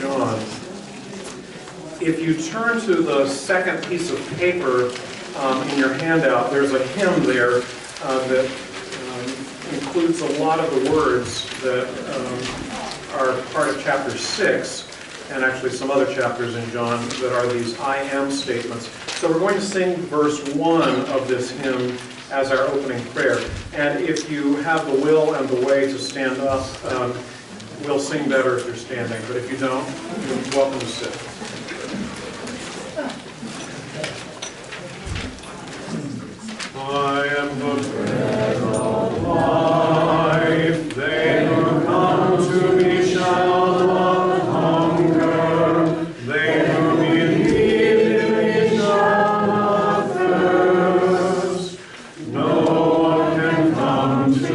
John. If you turn to the second piece of paper in your handout, there's a hymn there that includes a lot of the words that are part of chapter 6, and actually some other chapters in John that are these I am statements. So we're going to sing verse 1 of this hymn as our opening prayer. And if you have the will and the way to stand up, we'll sing better if you're standing. But if you don't, you're welcome to sit. I am the bread of life. They who come to me shall not hunger. They who believe in me shall not thirst. No one can come to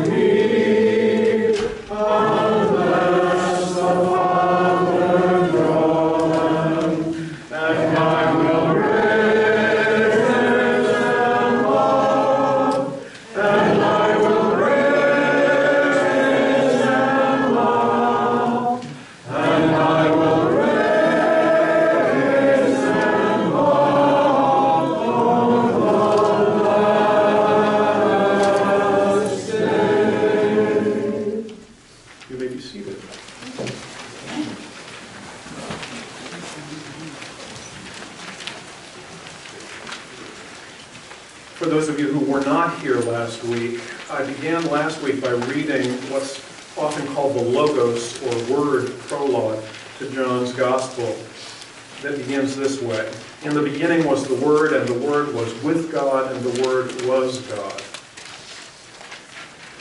me unless the Father draw them, and I will raise them up, and I will raise them up, and I will raise them up on the last day. You may be seated. For those of you who were not here last week, I began last week by reading what's often called the Logos, or word prologue, to John's Gospel, that begins this way. In the beginning was the Word, and the Word was with God, and the Word was God.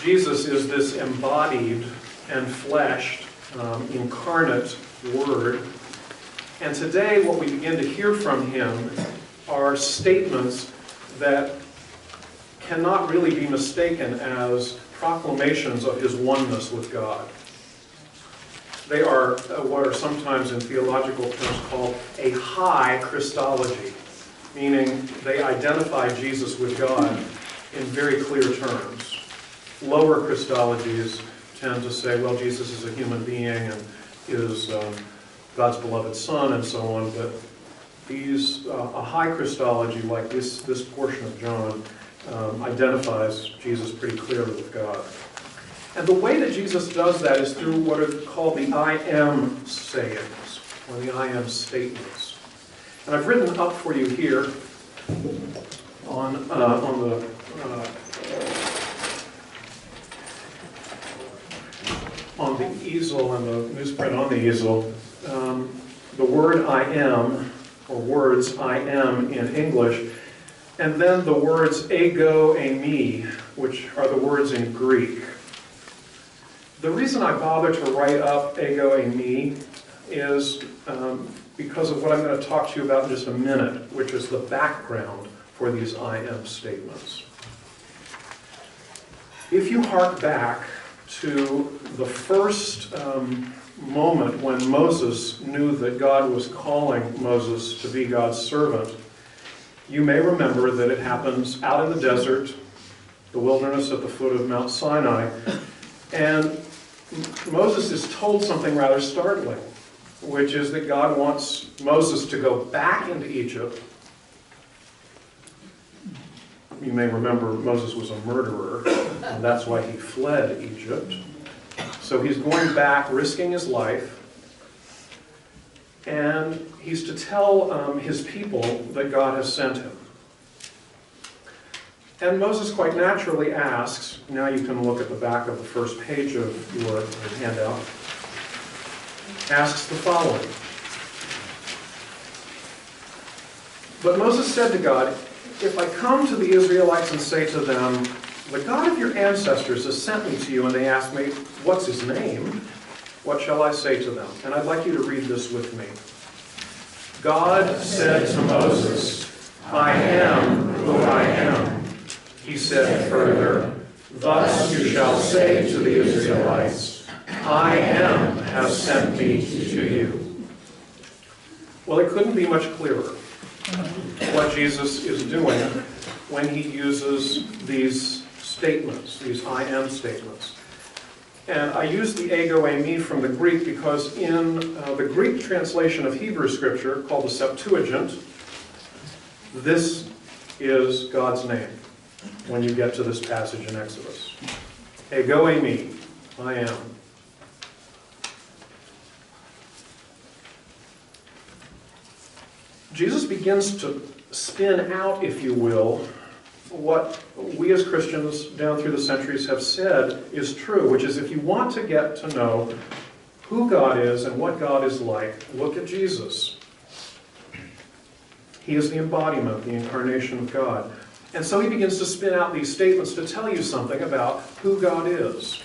Jesus is this embodied and fleshed, incarnate Word. And today what we begin to hear from him are statements that cannot really be mistaken as proclamations of his oneness with God. They are what are sometimes in theological terms called a high Christology, meaning they identify Jesus with God in very clear terms. Lower Christologies tend to say, well, Jesus is a human being and is God's beloved Son and so on, but these, a high Christology like this portion of John identifies Jesus pretty clearly with God. And the way that Jesus does that is through what are called the I am sayings, or the I am statements. And I've written up for you here on the easel and the newsprint on the easel, the word I am, or words I am in English, and then the words ego, eimi, which are the words in Greek. The reason I bother to write up ego, eimi is because of what I'm going to talk to you about in just a minute, which is the background for these I am statements. If you hark back to the first moment when Moses knew that God was calling Moses to be God's servant, you may remember that it happens out in the desert, the wilderness at the foot of Mount Sinai, and Moses is told something rather startling, which is that God wants Moses to go back into Egypt. You may remember Moses was a murderer, and that's why he fled Egypt. So he's going back, risking his life, and he's to tell his people that God has sent him. And Moses quite naturally asks, now you can look at the back of the first page of your handout, asks the following. But Moses said to God, if I come to the Israelites and say to them, the God of your ancestors has sent me to you, and they ask me, what's his name? What shall I say to them? And I'd like you to read this with me. God said to Moses, I am who I am. He said further, thus you shall say to the Israelites, I am has sent me to you. Well, it couldn't be much clearer what Jesus is doing when he uses these statements, these I am statements. And I use the ego eimi from the Greek because in the Greek translation of Hebrew Scripture, called the Septuagint, this is God's name when you get to this passage in Exodus. Ego eimi, I am. Jesus begins to spin out, if you will, what we as Christians down through the centuries have said is true, which is if you want to get to know who God is and what God is like, look at Jesus. He is the embodiment, the incarnation of God. And so he begins to spin out these statements to tell you something about who God is.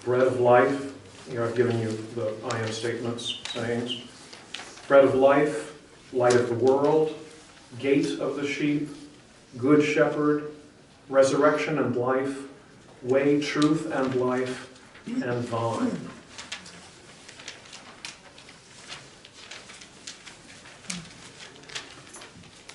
Bread of life. Here I've given you the I am statements, sayings. Bread of life, light of the world, gate of the sheep, good shepherd, resurrection and life, way, truth, and life, and vine.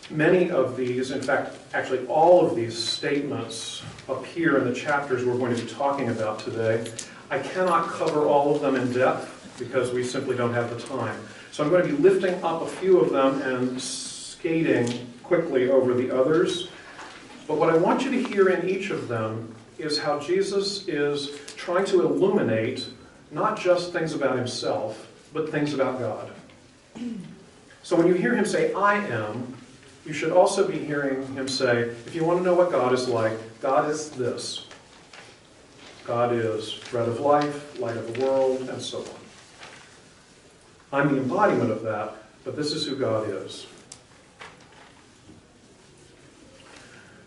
Many of these, in fact, actually all of these statements appear in the chapters we're going to be talking about today. I cannot cover all of them in depth because we simply don't have the time. So I'm going to be lifting up a few of them and skating quickly over the others. But what I want you to hear in each of them is how Jesus is trying to illuminate not just things about himself, but things about God. So when you hear him say, I am, you should also be hearing him say, if you want to know what God is like, God is this. God is bread of life, light of the world, and so on. I'm the embodiment of that, but this is who God is.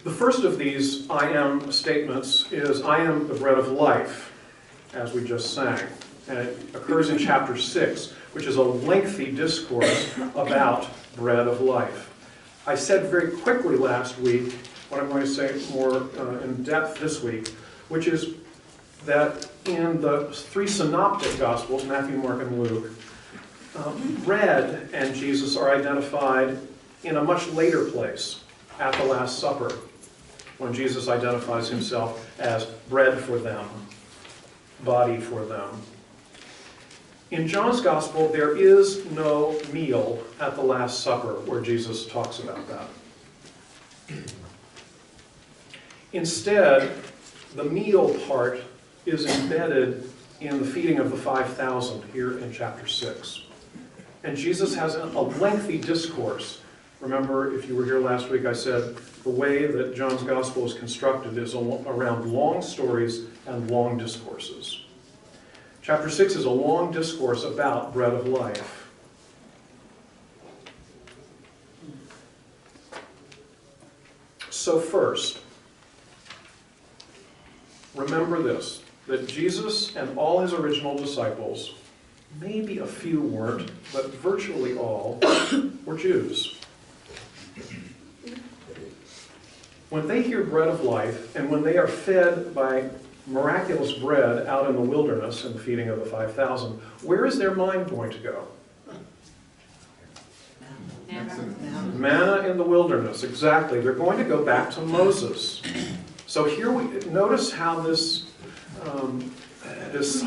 The first of these I am statements is I am the bread of life, as we just sang. And it occurs in chapter 6, which is a lengthy discourse about bread of life. I said very quickly last week what I'm going to say more in depth this week, which is that in the three synoptic Gospels, Matthew, Mark, and Luke, bread and Jesus are identified in a much later place, at the Last Supper, when Jesus identifies himself as bread for them, body for them. In John's Gospel, there is no meal at the Last Supper where Jesus talks about that. Instead, the meal part is embedded in the feeding of the 5,000 here in chapter 6. And Jesus has a lengthy discourse. Remember, if you were here last week, I said the way that John's Gospel is constructed is around long stories and long discourses. Chapter 6 is a long discourse about bread of life. So first, remember this, that Jesus and all his original disciples, maybe a few weren't, but virtually all, were Jews. When they hear bread of life, and when they are fed by miraculous bread out in the wilderness in the feeding of the 5,000, where is their mind going to go? Manna in the wilderness, exactly. They're going to go back to Moses. So here we notice how this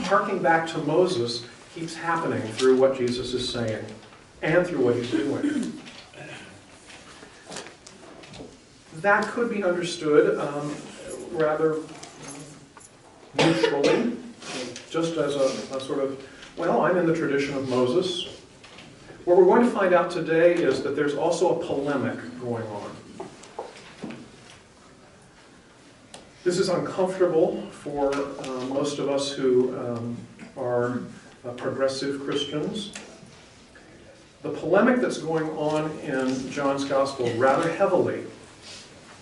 harking back to Moses keeps happening through what Jesus is saying and through what he's doing. That could be understood rather neutrally, just as a sort of, well, I'm in the tradition of Moses. What we're going to find out today is that there's also a polemic going on. This is uncomfortable for most of us who are progressive Christians. The polemic that's going on in John's Gospel rather heavily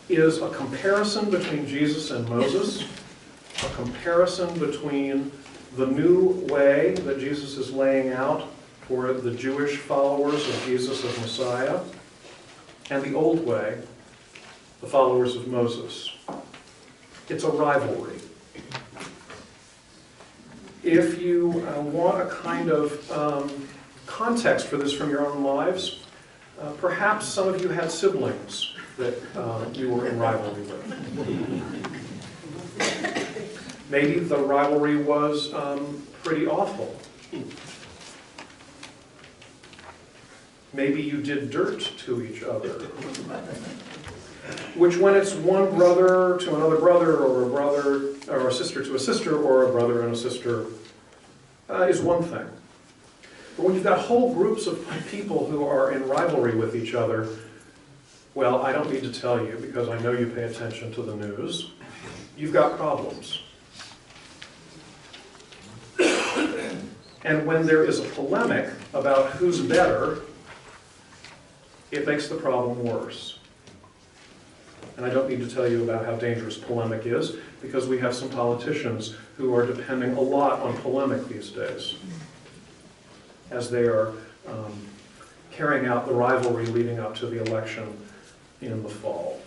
is a comparison between Jesus and Moses, a comparison between the new way that Jesus is laying out for the Jewish followers of Jesus as Messiah, and the old way, the followers of Moses. It's a rivalry. If you want a kind of context for this from your own lives, perhaps some of you had siblings that you were in rivalry with. Maybe the rivalry was pretty awful. Maybe you did dirt to each other. Which, when it's one brother to another brother, or a sister to a sister, or a brother and a sister, is one thing. But when you've got whole groups of people who are in rivalry with each other, well, I don't need to tell you, because I know you pay attention to the news, you've got problems. And when there is a polemic about who's better, it makes the problem worse. And I don't need to tell you about how dangerous polemic is, because we have some politicians who are depending a lot on polemic these days, as they are carrying out the rivalry leading up to the election in the fall.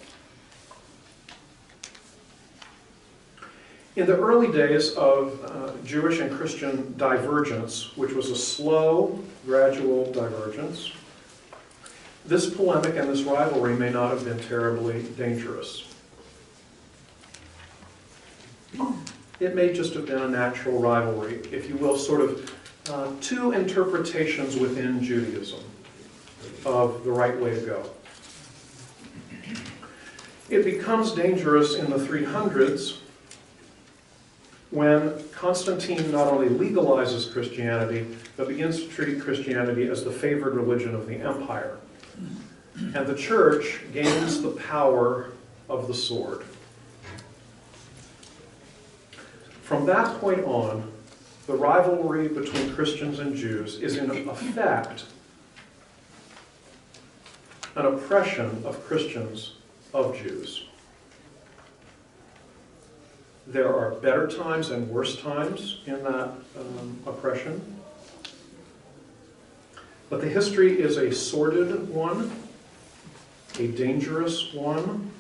In the early days of Jewish and Christian divergence, which was a slow, gradual divergence, this polemic and this rivalry may not have been terribly dangerous. It may just have been a natural rivalry, if you will, sort of two interpretations within Judaism of the right way to go. It becomes dangerous in the 300s when Constantine not only legalizes Christianity, but begins to treat Christianity as the favored religion of the empire. And the church gains the power of the sword. From that point on, the rivalry between Christians and Jews is in effect an oppression of Christians of Jews. There are better times and worse times in that oppression. But the history is a sordid one, a dangerous one,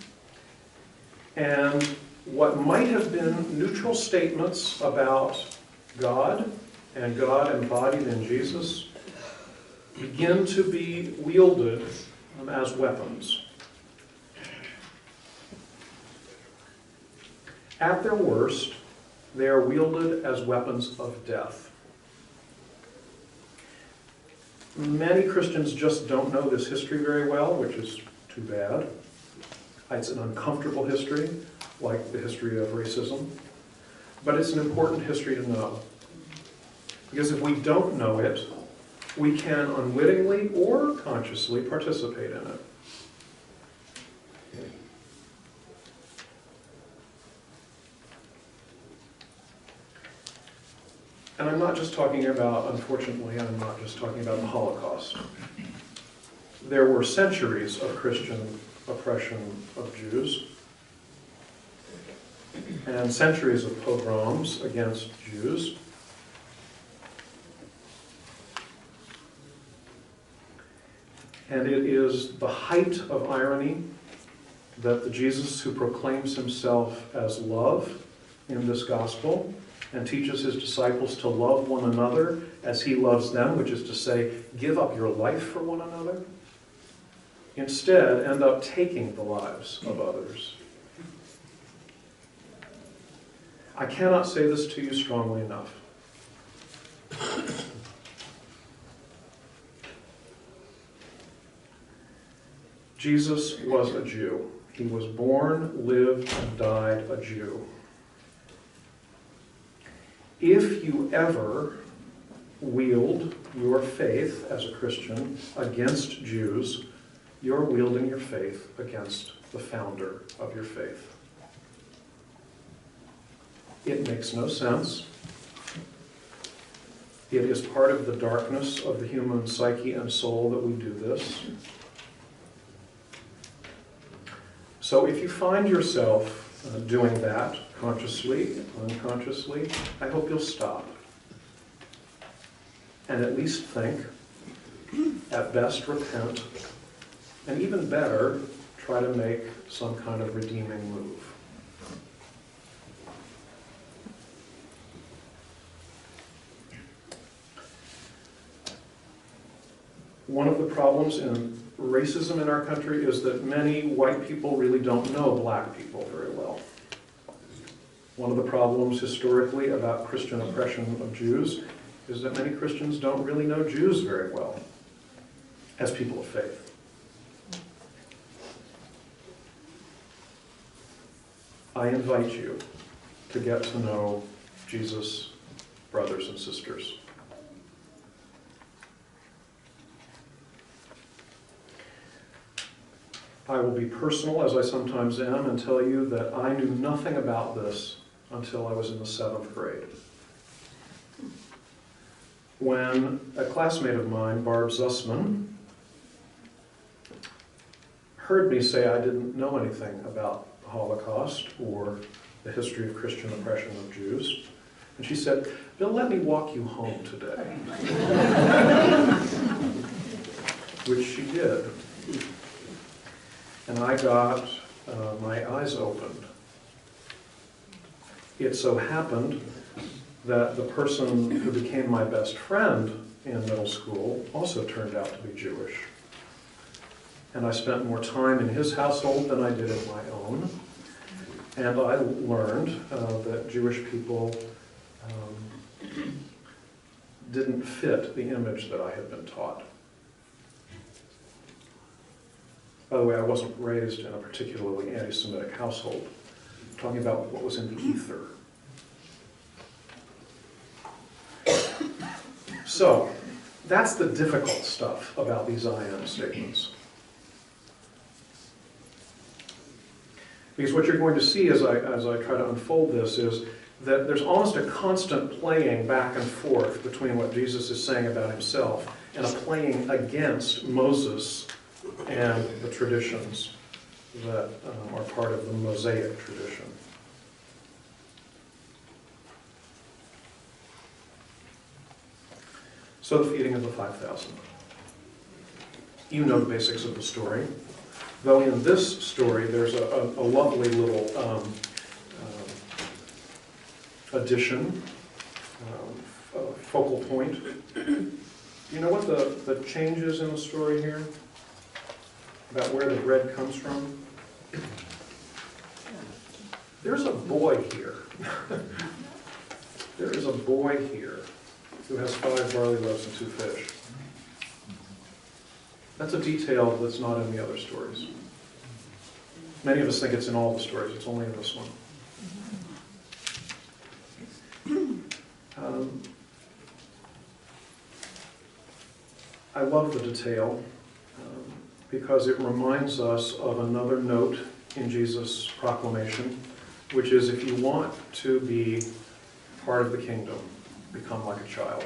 and what might have been neutral statements about God and God embodied in Jesus begin to be wielded as weapons. At their worst, they are wielded as weapons of death. Many Christians just don't know this history very well, which is too bad. It's an uncomfortable history, like the history of racism, but it's an important history to know. Because if we don't know it, we can unwittingly or consciously participate in it. And I'm not just talking about, unfortunately, I'm not just talking about the Holocaust. There were centuries of Christian oppression of Jews, and centuries of pogroms against Jews. And it is the height of irony that the Jesus who proclaims himself as love in this gospel and teaches his disciples to love one another as he loves them, which is to say, give up your life for one another, instead end up taking the lives of others. I cannot say this to you strongly enough. Jesus was a Jew. He was born, lived, and died a Jew. If you ever wield your faith as a Christian against Jews, you're wielding your faith against the founder of your faith. It makes no sense. It is part of the darkness of the human psyche and soul that we do this. So if you find yourself doing that, consciously, unconsciously, I hope you'll stop. And at least think, at best repent, and even better, try to make some kind of redeeming move. One of the problems in racism in our country is that many white people really don't know black people very well. One of the problems historically about Christian oppression of Jews is that many Christians don't really know Jews very well as people of faith. I invite you to get to know Jesus' brothers and sisters. I will be personal, as I sometimes am, and tell you that I knew nothing about this until I was in the 7th grade. When a classmate of mine, Barb Zussman, heard me say I didn't know anything about the Holocaust or the history of Christian oppression of Jews, and she said, "Bill, let me walk you home today." Which she did. And I got my eyes opened. It so happened that the person who became my best friend in middle school also turned out to be Jewish. And I spent more time in his household than I did in my own. And I learned that Jewish people didn't fit the image that I had been taught. By the way, I wasn't raised in a particularly anti-Semitic household. I'm talking about what was in the ether. So, that's the difficult stuff about these I am statements. Because what you're going to see as I try to unfold this is that there's almost a constant playing back and forth between what Jesus is saying about himself and a playing against Moses and the traditions that are part of the Mosaic tradition. So the feeding of the 5,000. You know the basics of the story. Though in this story there's a lovely little addition, focal point. You know what the change is in the story here? About where the bread comes from? There's a boy here. There is a boy here who has 5 barley loaves and 2 fish. That's a detail that's not in the other stories. Many of us think it's in all the stories. It's only in this one. I love the detail because it reminds us of another note in Jesus' proclamation, which is if you want to be part of the kingdom, become like a child.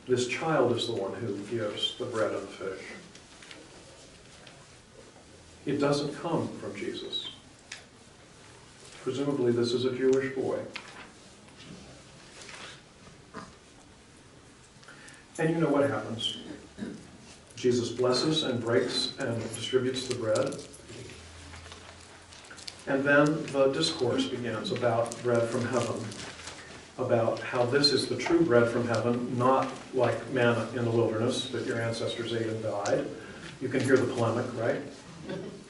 This child is the one who gives the bread and the fish. It doesn't come from Jesus. Presumably this is a Jewish boy. And you know what happens. Jesus blesses and breaks and distributes the bread. And then the discourse begins about bread from heaven, about how this is the true bread from heaven, not like manna in the wilderness that your ancestors ate and died. You can hear the polemic, right?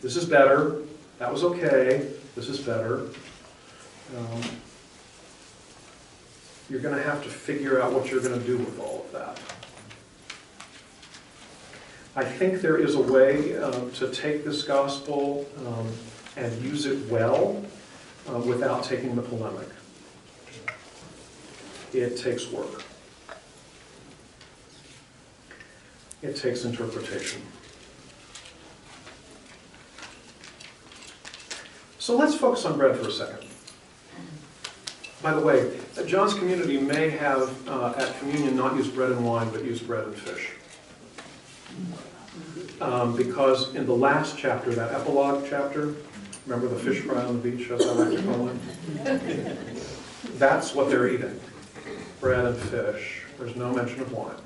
This is better. That was okay. This is better. You're going to have to figure out what you're going to do with all of that. I think there is a way to take this gospel and use it well without taking the polemic. It takes work. It takes interpretation. So let's focus on bread for a second. By the way, John's community may have at communion not used bread and wine, but used bread and fish. Because in the last chapter, that epilogue chapter, remember the fish fry on the beach, as I like to call it? That's what they're eating. Bread and fish. There's no mention of wine.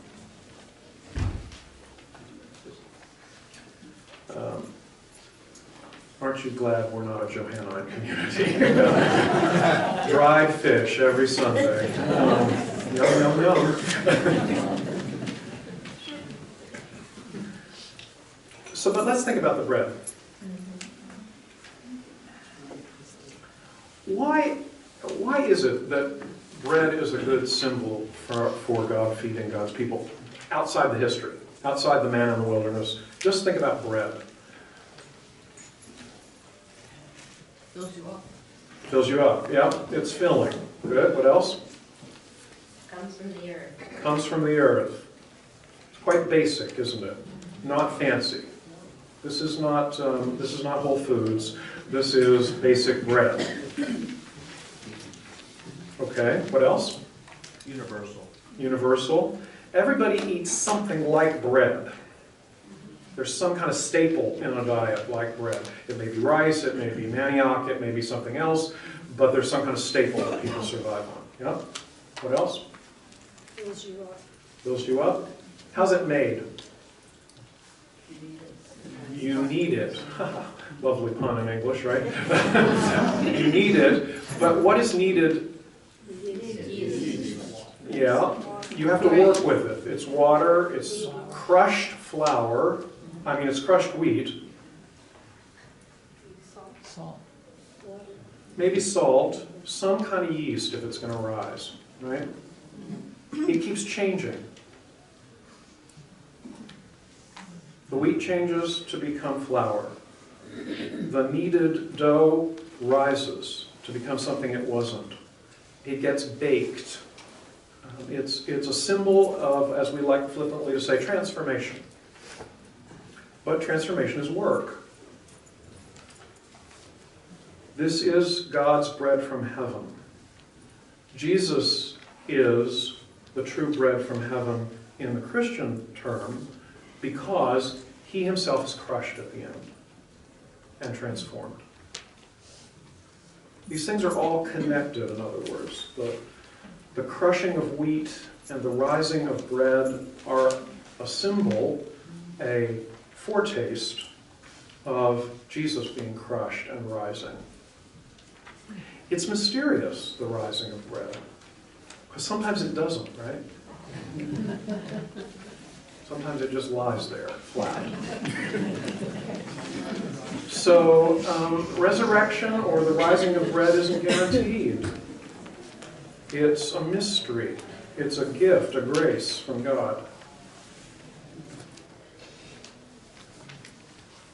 Aren't you glad we're not a Johannine community? Dried fish every Sunday. Yum, yum, yum. But let's think about the bread. why is it that bread is a good symbol for God feeding God's people outside the history, outside the manna in the wilderness? Just think about bread. Fills you up. Fills you up, yeah, it's filling. Good, what else? Comes from the earth. Comes from the earth. It's quite basic, isn't it? Not fancy. This is not Whole Foods. This is basic bread. Okay, what else? Universal. Universal. Everybody eats something like bread. There's some kind of staple in a diet like bread. It may be rice, it may be manioc, it may be something else, but there's some kind of staple that people survive on. Yeah? What else? Fills you up. Fills you up. How's it made? You need it. Lovely pun in English, right? You need it, but what is needed? Yeah, you have to work with it. It's water, it's crushed flour, it's crushed wheat. Salt. Maybe salt, some kind of yeast if it's going to rise, right? It keeps changing. The wheat changes to become flour. The kneaded dough rises to become something it wasn't. It gets baked. It's a symbol of, as we like flippantly to say, transformation. But transformation is work. This is God's bread from heaven. Jesus is the true bread from heaven in the Christian term because he himself is crushed at the end and transformed. These things are all connected, in other words. The crushing of wheat and the rising of bread are a symbol, a foretaste of Jesus being crushed and rising. It's mysterious, the rising of bread, because sometimes it doesn't, right? Sometimes it just lies there, flat. So, resurrection or the rising of bread isn't guaranteed. It's a mystery. It's a gift, a grace from God.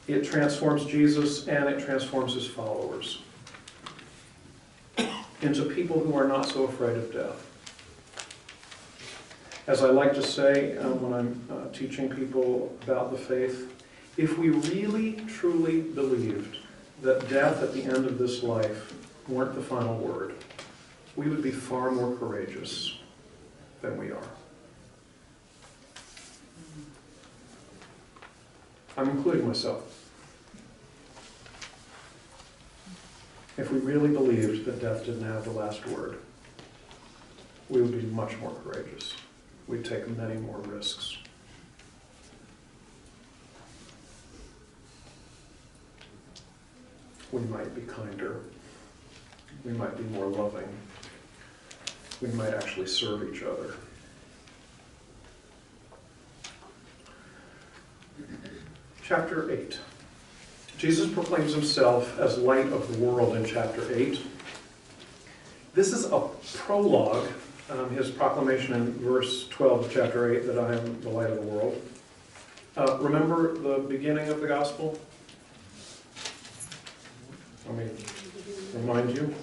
It transforms Jesus and it transforms his followers into people who are not so afraid of death. As I like to say when I'm teaching people about the faith, if we really, truly believed that death at the end of this life weren't the final word, we would be far more courageous than we are. I'm including myself. If we really believed that death didn't have the last word, we would be much more courageous. We'd take many more risks. We might be kinder. We might be more loving. We might actually serve each other. Chapter 8. Jesus proclaims himself as light of the world in chapter 8. This is a prologue, his proclamation in verse 12 of chapter 8, that I am the light of the world. Remember the beginning of the gospel? Let me remind you.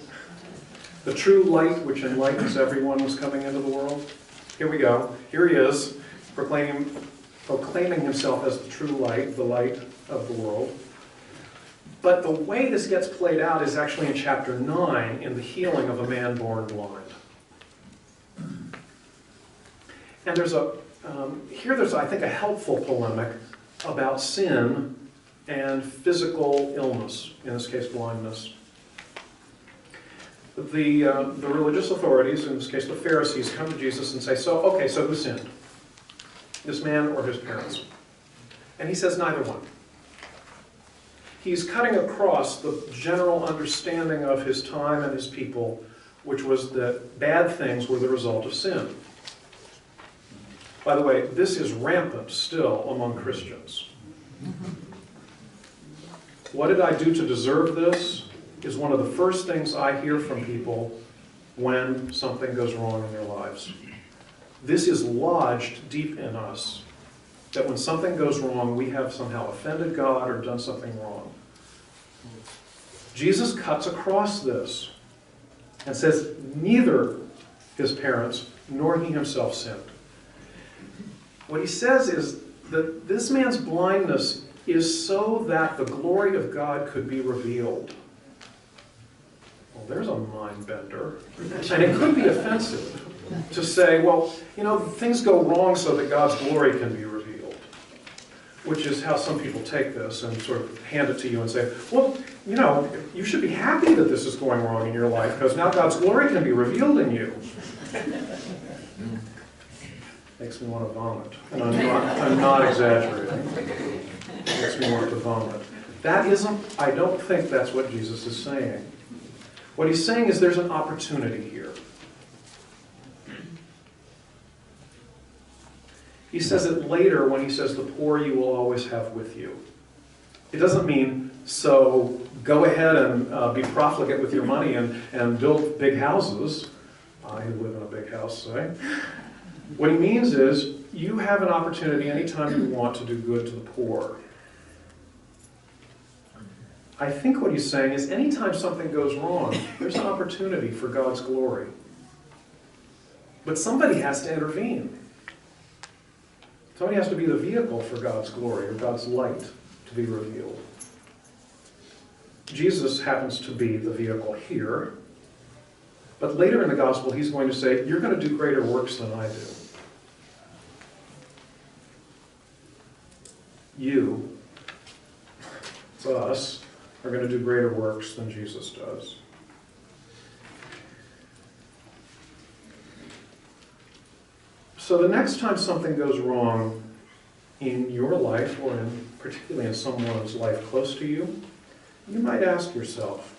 The true light which enlightens everyone was coming into the world. Here we go. Here he is, proclaiming himself as the true light, the light of the world. But the way this gets played out is actually in chapter 9, in the healing of a man born blind. And there's I think, a helpful polemic about sin and physical illness, in this case blindness. The religious authorities, in this case the Pharisees, come to Jesus and say, so who sinned? This man or his parents? And he says neither one. He's cutting across the general understanding of his time and his people, which was that bad things were the result of sin. By the way, this is rampant still among Christians. What did I do to deserve this? is one of the first things I hear from people when something goes wrong in their lives. This is lodged deep in us, that when something goes wrong, we have somehow offended God or done something wrong. Jesus cuts across this and says neither his parents nor he himself sinned. What he says is that this man's blindness is so that the glory of God could be revealed. Well, there's a mind bender. And it could be offensive to say, well, things go wrong so that God's glory can be revealed. Which is how some people take this and sort of hand it to you and say, well, you should be happy that this is going wrong in your life because now God's glory can be revealed in you. Makes me want to vomit. And I'm not exaggerating. Makes me want to vomit. I don't think that's what Jesus is saying. What he's saying is there's an opportunity here. He says it later when he says, the poor you will always have with you. It doesn't mean, so go ahead and be profligate with your money and build big houses. I live in a big house, say. What he means is, you have an opportunity anytime you want to do good to the poor. I think what he's saying is, anytime something goes wrong, there's an opportunity for God's glory. But somebody has to intervene. Somebody has to be the vehicle for God's glory or God's light to be revealed. Jesus happens to be the vehicle here. But later in the gospel, he's going to say, you're going to do greater works than I do. You, it's us, are going to do greater works than Jesus does. So the next time something goes wrong in your life, or particularly in someone's life close to you, you might ask yourself,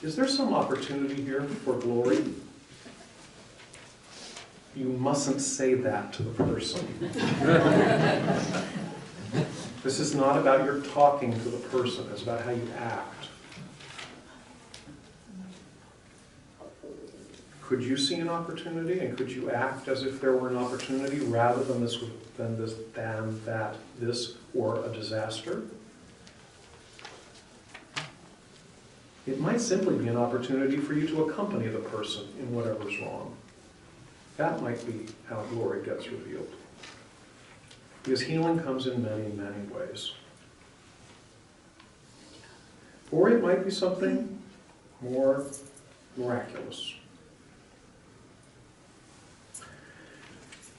is there some opportunity here for glory? You mustn't say that to the person. This is not about your talking to the person. It's about how you act. Could you see an opportunity, and could you act as if there were an opportunity rather than this were a disaster? It might simply be an opportunity for you to accompany the person in whatever's wrong. That might be how glory gets revealed. Because healing comes in many, many ways. Or it might be something more miraculous.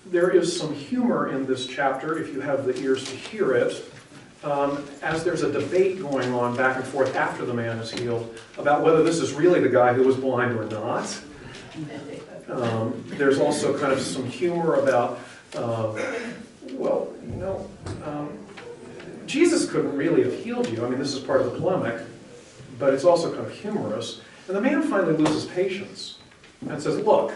There is some humor in this chapter, if you have the ears to hear it, as there's a debate going on back and forth after the man is healed about whether this is really the guy who was blind or not. There's also kind of some humor about, Jesus couldn't really have healed you. I mean, this is part of the polemic, but it's also kind of humorous. And the man finally loses patience and says, look,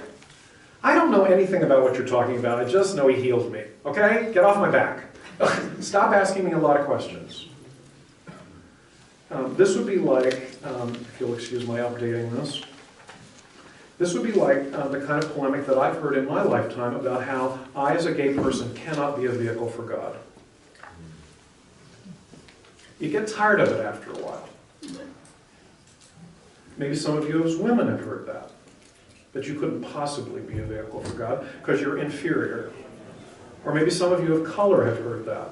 I don't know anything about what you're talking about. I just know he healed me. Okay? Get off my back. Stop asking me a lot of questions. This would be like, if you'll excuse my updating this would be like the kind of polemic that I've heard in my lifetime about how I, as a gay person, cannot be a vehicle for God. You get tired of it after a while. Maybe some of you as women have heard that you couldn't possibly be a vehicle for God because you're inferior. Or maybe some of you of color have heard that.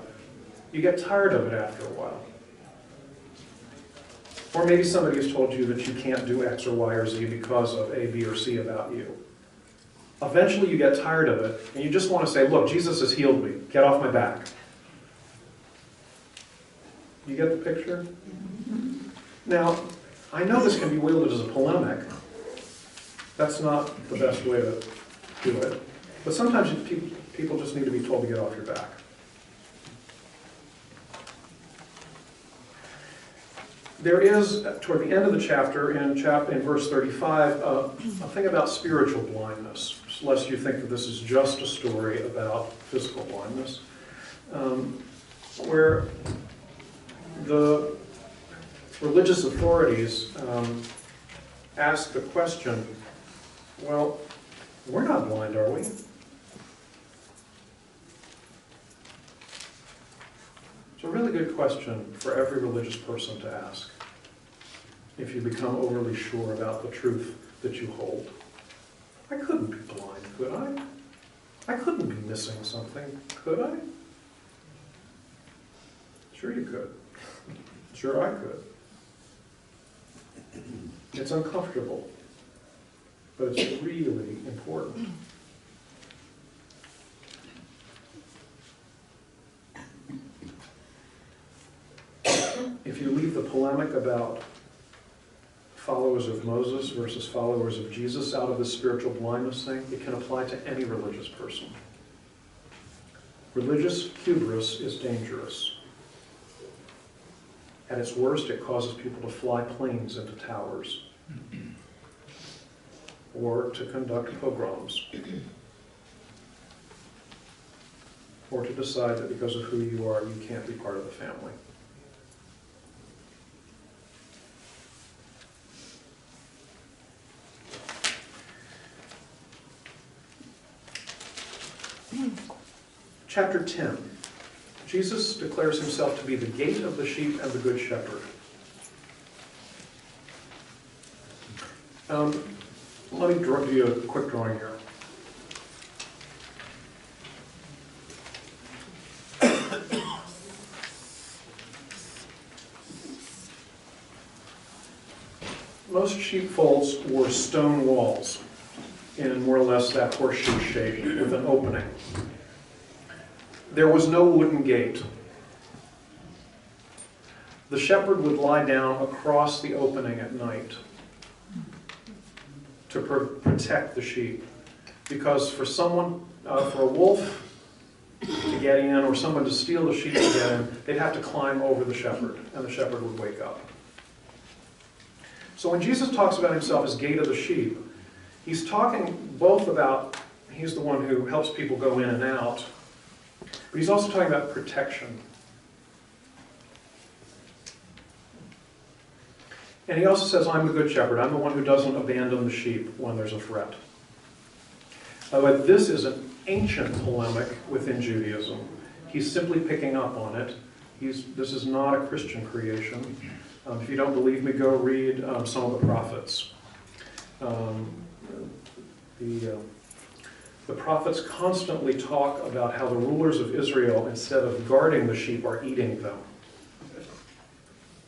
You get tired of it after a while. Or maybe somebody has told you that you can't do X or Y or Z because of A, B, or C about you. Eventually you get tired of it, and you just want to say, look, Jesus has healed me. Get off my back. You get the picture? Now, I know this can be wielded as a polemic. That's not the best way to do it. But sometimes people just need to be told to get off your back. There is, toward the end of the chapter, in verse 35, a thing about spiritual blindness, lest you think that this is just a story about physical blindness, where religious authorities ask the question, well, we're not blind, are we? It's a really good question for every religious person to ask if you become overly sure about the truth that you hold. I couldn't be blind, could I? I couldn't be missing something, could I? Sure you could. Sure I could. It's uncomfortable, but it's really important. If you leave the polemic about followers of Moses versus followers of Jesus out of the spiritual blindness thing, it can apply to any religious person. Religious hubris is dangerous. At its worst, it causes people to fly planes into towers or to conduct pogroms or to decide that because of who you are, you can't be part of the family. Chapter 10. Jesus declares himself to be the gate of the sheep and the good shepherd. Let me do you a quick drawing here. Most sheepfolds were stone walls in more or less that horseshoe shape with an opening. There was no wooden gate. The shepherd would lie down across the opening at night to protect the sheep. Because for a wolf to get in or someone to steal the sheep to get in, they'd have to climb over the shepherd, and the shepherd would wake up. So when Jesus talks about himself as gate of the sheep, he's talking both about, he's the one who helps people go in and out, but he's also talking about protection. And he also says, I'm the good shepherd. I'm the one who doesn't abandon the sheep when there's a threat. But this is an ancient polemic within Judaism. He's simply picking up on it. This is not a Christian creation. If you don't believe me, go read some of the prophets. The prophets constantly talk about how the rulers of Israel, instead of guarding the sheep, are eating them.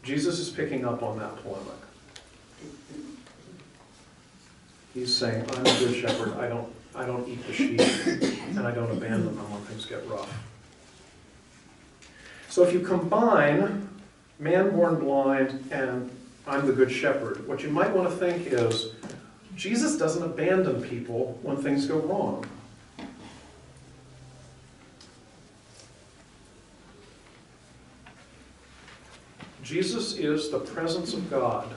Jesus is picking up on that polemic. He's saying, I'm a good shepherd. I don't eat the sheep, and I don't abandon them when things get rough. So if you combine man born blind and I'm the good shepherd, what you might want to think is, Jesus doesn't abandon people when things go wrong. Jesus is the presence of God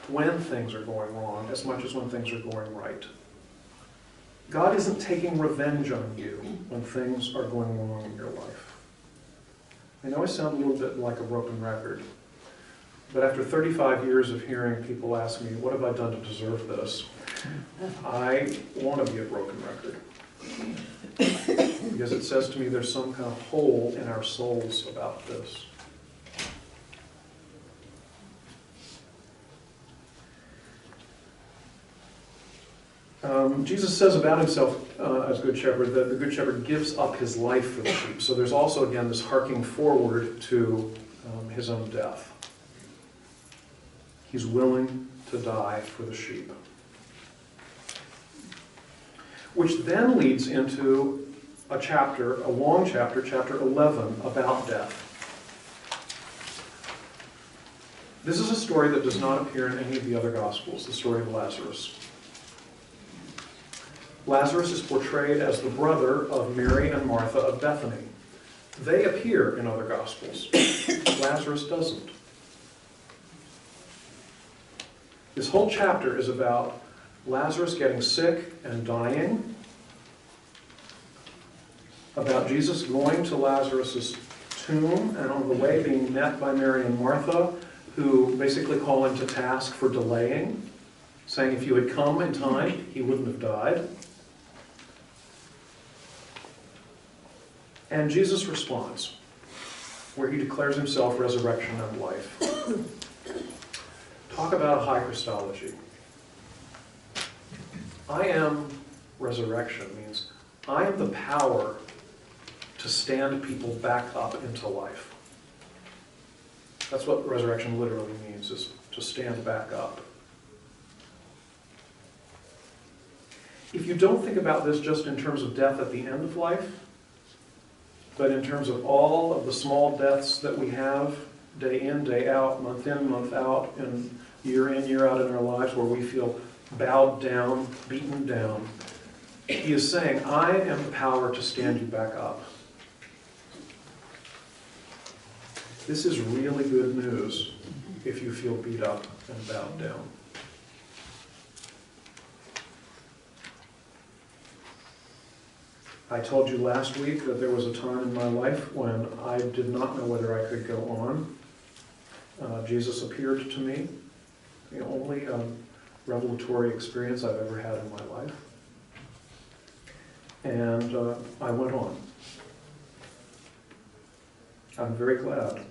when things are going wrong as much as when things are going right. God isn't taking revenge on you when things are going wrong in your life. I know I sound a little bit like a broken record, but after 35 years of hearing people ask me, what have I done to deserve this? I want to be a broken record. Because it says to me there's some kind of hole in our souls about this. Jesus says about himself as Good Shepherd that the Good Shepherd gives up his life for the sheep. So there's also, again, this harking forward to his own death. He's willing to die for the sheep. Which then leads into a chapter, a long chapter, chapter 11, about death. This is a story that does not appear in any of the other Gospels, the story of Lazarus. Lazarus is portrayed as the brother of Mary and Martha of Bethany. They appear in other Gospels. Lazarus doesn't. This whole chapter is about Lazarus getting sick and dying, about Jesus going to Lazarus' tomb, and on the way being met by Mary and Martha, who basically call him to task for delaying, saying if you had come in time, he wouldn't have died. And Jesus responds, where he declares himself resurrection and life. Talk about a high Christology. I am resurrection means I am the power to stand people back up into life. That's what resurrection literally means, is to stand back up. If you don't think about this just in terms of death at the end of life, but in terms of all of the small deaths that we have day in, day out, month in, month out, and year in, year out in our lives where we feel bowed down, beaten down, he is saying, I am the power to stand you back up. This is really good news if you feel beat up and bowed down. I told you last week that there was a time in my life when I did not know whether I could go on. Jesus appeared to me, the only revelatory experience I've ever had in my life. And I went on. I'm very glad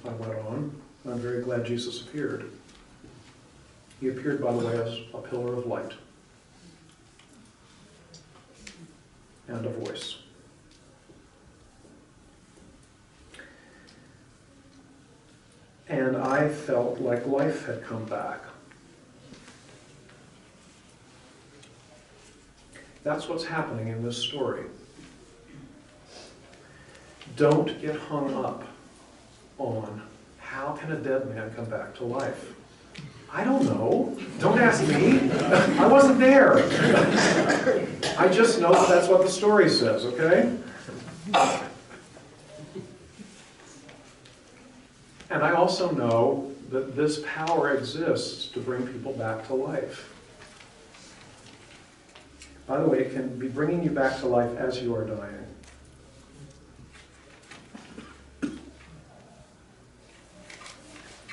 I went on. I'm very glad Jesus appeared. He appeared, by the way, as a pillar of light and a voice. And I felt like life had come back. That's what's happening in this story. Don't get hung up on how can a dead man come back to life. I don't know. Don't ask me. I wasn't there. I just know that that's what the story says, okay? And I also know that this power exists to bring people back to life. By the way, it can be bringing you back to life as you are dying.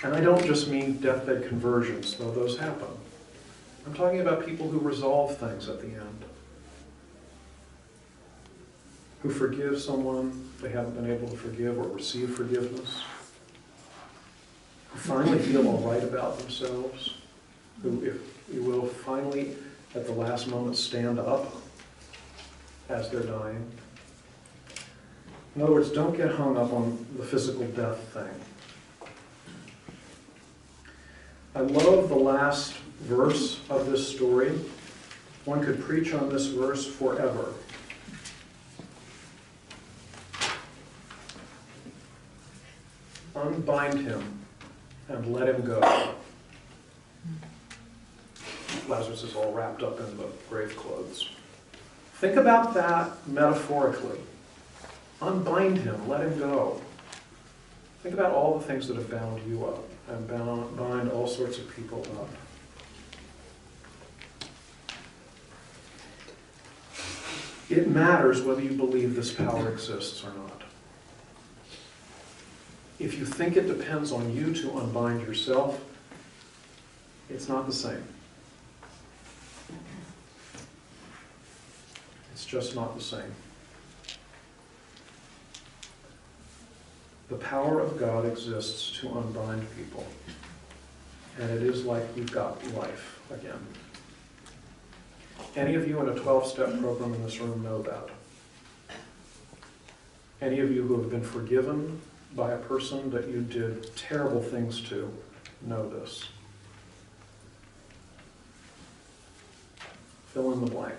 And I don't just mean deathbed conversions, though those happen. I'm talking about people who resolve things at the end. Who forgive someone they haven't been able to forgive or receive forgiveness. Who finally feel all right about themselves. Who, if you will, finally at the last moment stand up as they're dying. In other words, don't get hung up on the physical death thing. I love the last verse of this story. One could preach on this verse forever. Unbind him and let him go. Lazarus is all wrapped up in the grave clothes. Think about that metaphorically. Unbind him, let him go. Think about all the things that have bound you up and bind all sorts of people up. It matters whether you believe this power exists or not. If you think it depends on you to unbind yourself, it's not the same. It's just not the same. The power of God exists to unbind people. And it is like we've got life again. Any of you in a 12-step program in this room know that. Any of you who have been forgiven by a person that you did terrible things to know this. Fill in the blank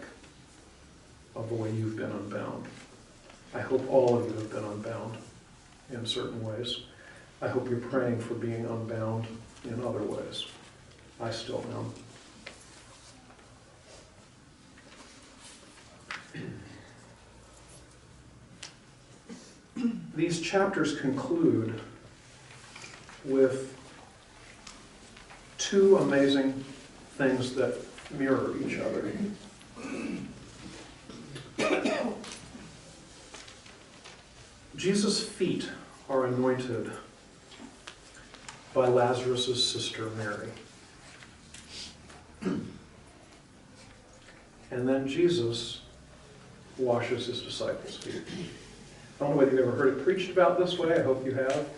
of the way you've been unbound. I hope all of you have been unbound in certain ways. I hope you're praying for being unbound in other ways. I still am. These chapters conclude with two amazing things that mirror each other. Jesus' feet are anointed by Lazarus' sister Mary. And then Jesus washes his disciples' feet. I don't know whether you've ever heard it preached about this way. I hope you have.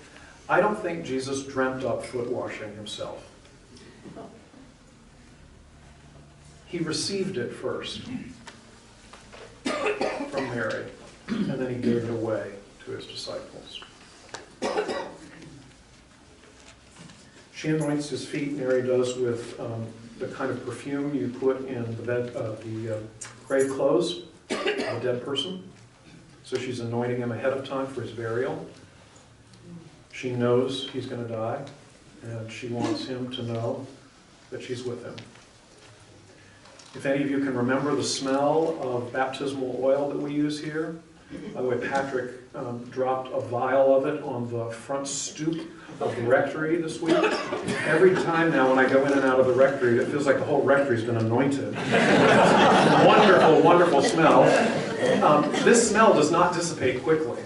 I don't think Jesus dreamt up foot washing himself. He received it first from Mary, and then he gave it away to his disciples. She anoints his feet, Mary does, with the kind of perfume you put in the grave clothes of a dead person. So she's anointing him ahead of time for his burial. She knows he's going to die, and she wants him to know that she's with him. If any of you can remember the smell of baptismal oil that we use here, by the way, Patrick dropped a vial of it on the front stoop of the rectory this week. Every time now when I go in and out of the rectory, it feels like the whole rectory's been anointed. Wonderful, wonderful smell. This smell does not dissipate quickly.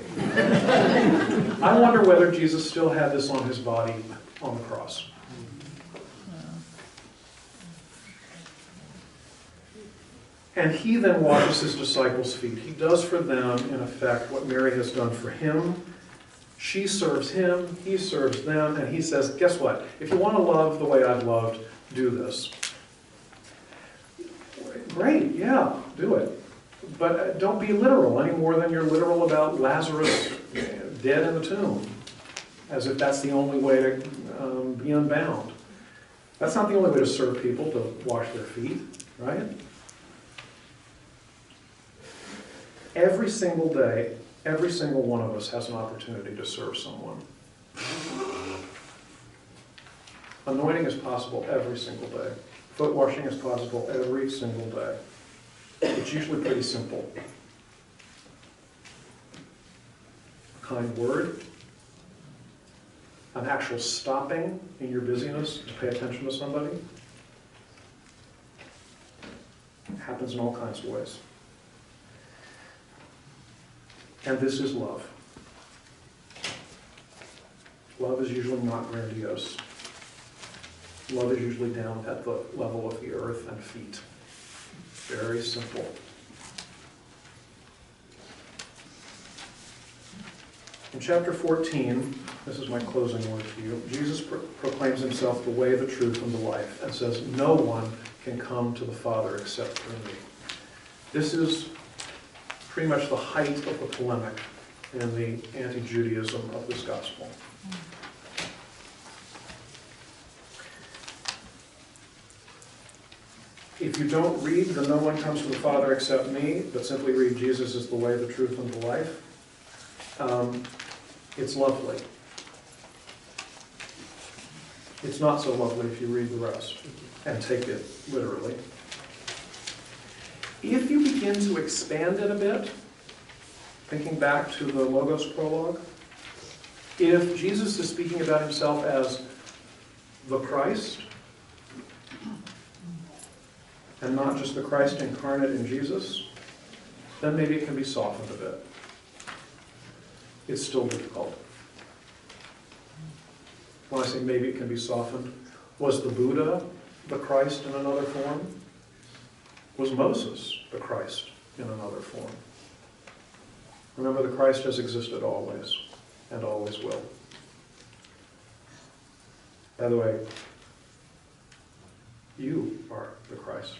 I wonder whether Jesus still had this on his body on the cross. And he then washes his disciples' feet. He does for them, in effect, what Mary has done for him. She serves him, he serves them, and he says, guess what? If you want to love the way I've loved, do this. Great, yeah, do it. But don't be literal any more than you're literal about Lazarus dead in the tomb, as if that's the only way to be unbound. That's not the only way to serve people, to wash their feet, right? Every single day, every single one of us has an opportunity to serve someone. Anointing is possible every single day. Foot washing is possible every single day. It's usually pretty simple. A kind word, an actual stopping in your busyness to pay attention to somebody. It happens in all kinds of ways. And this is love. Love is usually not grandiose. Love is usually down at the level of the earth and feet. Very simple. In chapter 14, this is my closing word to you, Jesus proclaims himself the way, the truth, and the life, and says, no one can come to the Father except through me. This is pretty much the height of the polemic in the anti-Judaism of this gospel. If you don't read the no one comes to the Father except me, but simply read Jesus is the way, the truth, and the life, it's lovely. It's not so lovely if you read the rest and take it literally. If you begin to expand it a bit, thinking back to the Logos prologue, if Jesus is speaking about himself as the Christ, and not just the Christ incarnate in Jesus, then maybe it can be softened a bit. It's still difficult. When I say maybe it can be softened, was the Buddha the Christ in another form? Was Moses the Christ in another form? Remember, the Christ has existed always, and always will. By the way, you are the Christ.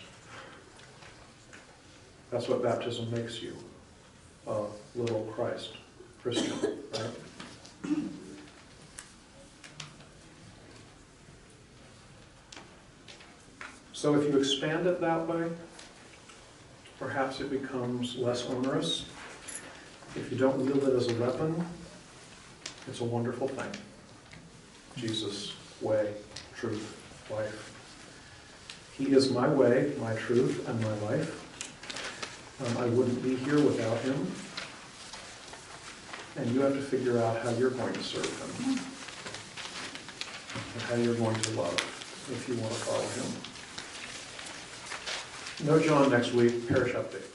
That's what baptism makes you, a little Christ, Christian, right? So if you expand it that way, perhaps it becomes less onerous. If you don't wield it as a weapon, it's a wonderful thing. Jesus, way, truth, life. He is my way, my truth, and my life. I wouldn't be here without him. And you have to figure out how you're going to serve him. And how you're going to love if you want to follow him. No John next week, parish update.